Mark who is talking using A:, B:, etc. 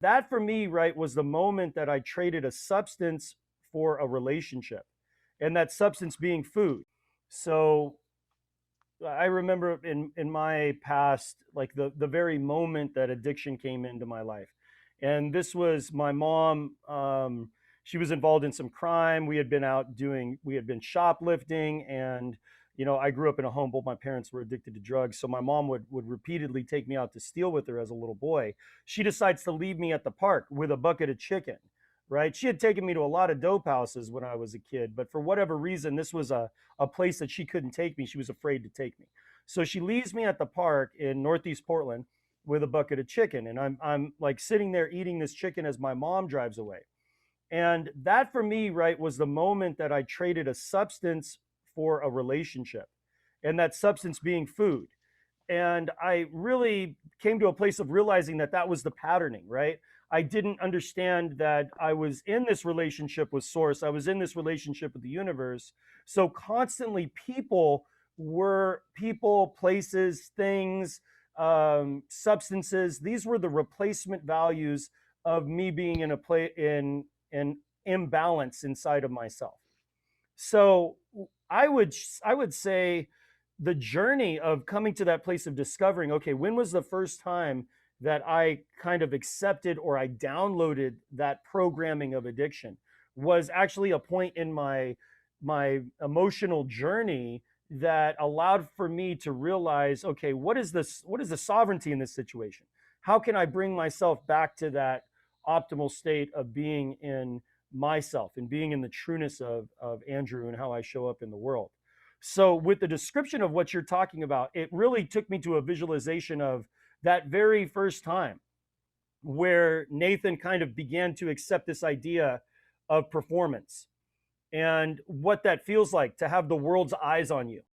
A: That for me, right, was the moment that I traded a substance for a relationship, and that substance being food. So I remember in my past, like the very moment that addiction came into my life, and this was my mom. She was involved in some crime. We had been shoplifting, and I grew up in a home. Both my parents were addicted to drugs, so my mom would repeatedly take me out to steal with her as a little boy. She decides to leave me at the park with a bucket of chicken. Right? She had taken me to a lot of dope houses when I was a kid, but for whatever reason, this was a place that she couldn't take me. She was afraid to take me. So she leaves me at the park in Northeast Portland with a bucket of chicken. And I'm like sitting there eating this chicken as my mom drives away. And that for me, right, was the moment that I traded a substance for a relationship. And that substance being food. And I really came to a place of realizing that that was the patterning, right? I didn't understand that I was in this relationship with source. I was in this relationship with the universe. So constantly people, places, things, substances. These were the replacement values of me being in a play in an imbalance inside of myself. So I would say the journey of coming to that place of discovering, okay, when was the first time that I kind of accepted or I downloaded that programming of addiction was actually a point in my emotional journey that allowed for me to realize, okay, what is the sovereignty in this situation? How can I bring myself back to that optimal state of being in myself and being in the trueness of Andrew and how I show up in the world? So, with the description of what you're talking about, it really took me to a visualization of that very first time where Nathan kind of began to accept this idea of performance and what that feels like to have the world's eyes on you.